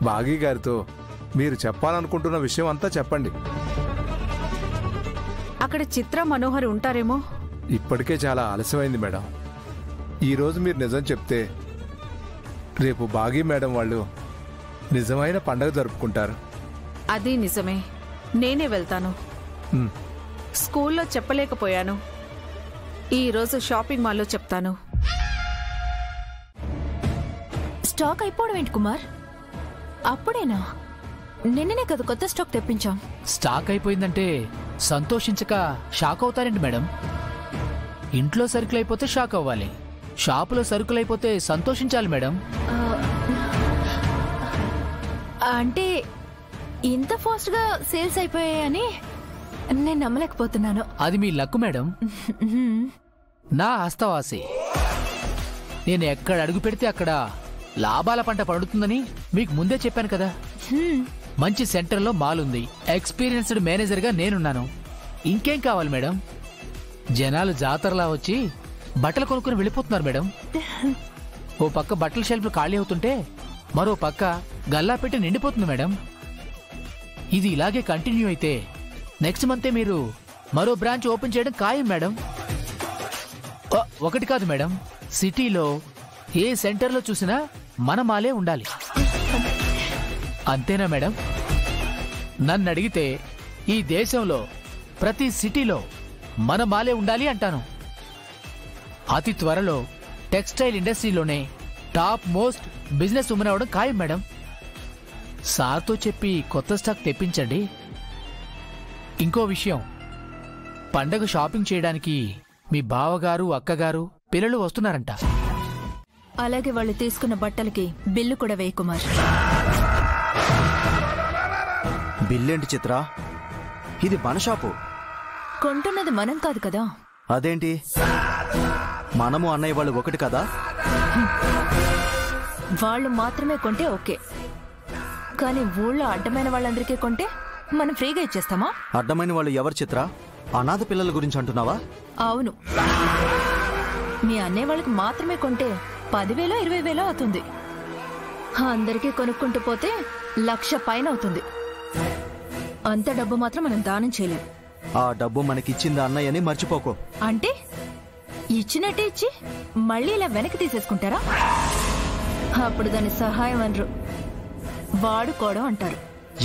బాగీ గారితో మీరు చెప్పాలనుకుంటున్న విషయం అంతా చెప్పండి. అక్కడ చిత్ర మనోహర్ ఉంటారేమో. ఇప్పటికే చాలా ఆలస్యమైంది మేడం. ఈరోజు మీరు నిజం చెప్తే రేపు బాగీ మేడం వాళ్ళు నిజమైన పండగ జరుపుకుంటారు. అది నిజమే. నేనే వెళ్తాను. స్కూల్లో చెప్పలేకపోయాను. ఈరోజు షాపింగ్ మాల్లో చెప్తాను. స్టాక్ అయిపోవడం ఏంటి కుమార్? అప్పుడేనా? నిన్ననే కదా కొత్త స్టాక్ తెప్పించాం. స్టాక్ అయిపోయిందంటే సంతోషించక షాక్ అవుతారండి మేడం. ఇంట్లో సరుకులు అయిపోతే షాక్ అవ్వాలి, షాపులో సరుకులు అయిపోతే సంతోషించాలి మేడం. అంటే ఇంత ఫాస్ట్ గా సేల్స్ అయిపోయాయని నేను నమ్మలేకపోతున్నాను. అది మీ లక్ మేడం. నా హస్తవాసి. నేను ఎక్కడ అడుగు పెడితే అక్కడ లాభాల పంట పడుతుందని మీకు ముందే చెప్పాను కదా. మంచి సెంటర్లో మాల్ ఉంది, ఎక్స్పీరియన్స్డ్ మేనేజర్ గా నేనున్నాను. ఇంకేం కావాలి మేడం? జనాలు జాతరలా వచ్చి బట్టలు కొనుక్కుని వెళ్ళిపోతున్నారు మేడం. ఓ పక్క బట్టల షెల్ఫ్లు ఖాళీ అవుతుంటే మరో పక్క గల్లా పెట్టి నిండిపోతుంది మేడం. ఇది ఇలాగే కంటిన్యూ అయితే నెక్స్ట్ మంతే మీరు మరో బ్రాంచ్ ఓపెన్ చేయడం ఖాయం మేడం. ఒకటి కాదు మేడం, సిటీలో ఏ సెంటర్లో చూసినా మన మాలే ఉండాలి. అంతేనా మేడం? నన్ను అడిగితే ఈ దేశంలో ప్రతి సిటీలో మన మాలే ఉండాలి అంటాను. అతి త్వరలో టెక్స్టైల్ ఇండస్ట్రీలోనే టాప్ మోస్ట్ బిజినెస్ ఉమెన్ అవడం ఖాయం మేడం. సార్తో చెప్పి కొత్త స్టాక్ తెప్పించండి. ఇంకో విషయం, పండగ షాపింగ్ చేయడానికి మీ బావగారు, అక్కగారు, పిల్లలు వస్తున్నారంట. అలాగే వాళ్ళు తీసుకున్న బట్టలకి బిల్లు కూడా వేయి కుమార్. బిల్లేంటి చిత్ర? ఇది మన షాపు. కొంటున్నది మనం కాదు కదా. అదేంటి? మనము అన్నయ్య వాళ్ళు ఒకటి కదా. వాళ్ళు మాత్రమే కొంటే ఓకే, కానీ ఊళ్ళో అడ్డమైన వాళ్ళందరికీ కొంటే మనం ఫ్రీగా ఇచ్చేస్తామా? అడ్డమైన వాళ్ళు ఎవరు చిత్ర? అనాథ పిల్లల గురించి అంటున్నావా? అవును. మీ అన్నయ్య వాళ్ళకి మాత్రమే కొంటే 10,000 20,000 అవుతుంది. అందరికీ కొనుక్కుంటూ పోతే 1,00,000 పైన అవుతుంది. అంత డబ్బు మాత్రం మనం దానం చేయలేం. ఆ డబ్బు మనకిచ్చింది అన్నయ్యని మర్చిపోకు. అంటే ఇచ్చినట్టే ఇచ్చి మళ్ళీ ఇలా వెనక్కి తీసేసుకుంటారా? అప్పుడు దాని సహాయం అనరు, వాడుకోవడం అంటారు.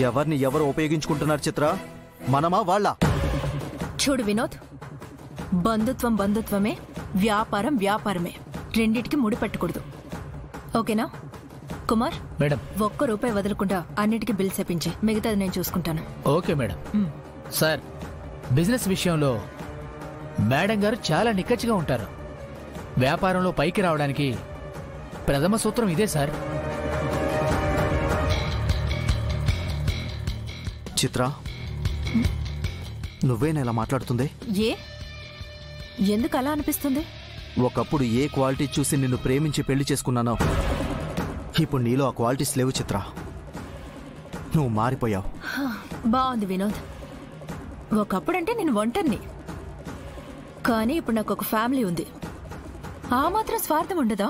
ఎవరిని ఎవరు ఉపయోగించుకుంటున్నారు చిత్ర? మనమా వాళ్ళ? చూడు వినోద్, బంధుత్వం బంధుత్వమే, వ్యాపారం వ్యాపారమే. రెండిటికి ముడిపెట్టకూడదు. ఓకేనా కుమార్? మేడం, ₹1 వదలకుండా అన్నిటికీ బిల్ చెప్పించి మిగతాది నేను చూసుకుంటాను. Okay madam. సార్, బిజినెస్ విషయంలో మేడం గారు చాలా నిక్కచ్చిగా ఉంటారు. వ్యాపారంలో పైకి రావడానికి ప్రథమ సూత్రం ఇదే సార్. చిత్ర, నువ్వేనా ఇలా మాట్లాడుతుంది? ఎందుకు అలా అనిపిస్తుంది? ఒకప్పుడు ఏ క్వాలిటీ చూసి నిన్ను ప్రేమించి పెళ్లి చేసుకున్నానో ఇప్పుడు నీలో ఆ క్వాలిటీస్ లేవు చిత్ర. నువ్వు మారిపోయావు. బాగుంది వినోద్. ఒకప్పుడంటే నేను ఒంటరిని, కానీ ఇప్పుడు నాకు ఒక ఫ్యామిలీ ఉంది. ఆ మాత్రం స్వార్థం ఉండదా?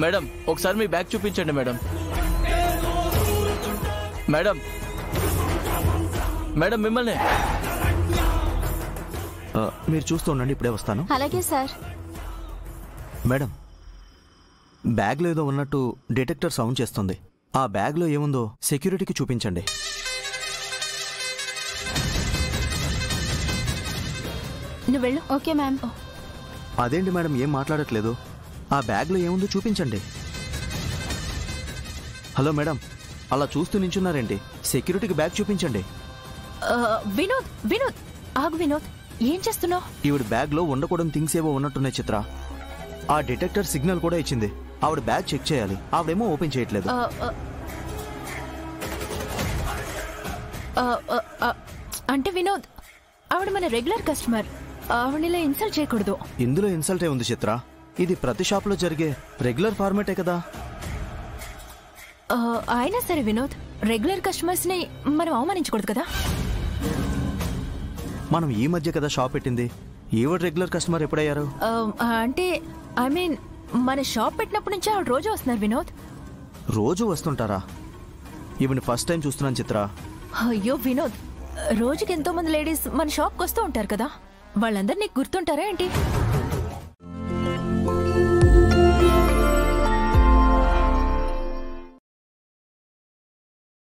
మేడం, ఒకసారి మీ బ్యాగ్ చూపించండి మేడం. మేడం, మేడం మిమ్మల్ని. మీరు చూస్తూ ఉండండి, ఇప్పుడే వస్తాను. అలాగే సార్. మేడం, బ్యాగ్లో ఏదో ఉన్నట్టు డిటెక్టర్ సౌండ్ చేస్తుంది. ఆ బ్యాగ్లో ఏముందో సెక్యూరిటీకి చూపించండి. నువ్వు వెళ్ళు. Okay ma'am. అదేంటి మేడం ఏం మాట్లాడట్లేదు? ఆ బ్యాగ్లో ఏముందో చూపించండి. హలో మేడం, అలా చూస్తూ నించున్నారేంటి? సెక్యూరిటీకి బ్యాగ్ చూపించండి. వినోద్ వినోద్ ఆగు. వినోద్, ఏం చేస్తున్నావు? ఈవిడ బ్యాగ్లో ఉండకూడని థింగ్స్ ఏవో ఉన్నట్టున్నాయి చిత్ర. ఆ డిటెక్టర్ సిగ్నల్ కూడా ఇచ్చింది. ఆవిడ బ్యాగ్ చెక్ చేయాలి, ఆవిడేమో ఓపెన్ చేయట్లేదు. అంటే వినోద్, ఆవిడ మన రెగ్యులర్ కస్టమర్. ఆవిడనిలా ఇన్సల్ట్ చేయకూడదు. ఇందులో ఇన్సల్టే ఉంది చిత్ర. ఇది ప్రతి షాప్లో జరిగే రెగ్యులర్ ఫార్మాటే కదా. అయినా సరే వినోద్, రెగ్యులర్ కస్టమర్స్ ని మనం అవమానించకూడదు కదా. మనం ఈ మధ్య కదా షాప్ పెట్టింది, ఈవిడ రెగ్యులర్ కస్టమర్ ఎప్పుడయ్యారు? అంటే ఐ మీన్ మన షాప్ పెట్టినప్పటి నుంచి ఆవిడ రోజు వస్తున్నారు వినోద్. రోజు వస్తుంటారా? ఈవిని ఫస్ట్ టైం చూస్తున్నాను చిత్ర. అయ్యో వినోద్, రోజుకి ఎంతో మంది లేడీస్ మన షాప్కి వస్తూ ఉంటారు కదా, వాళ్ళందరూ నీకు గుర్తుంటారా ఏంటి?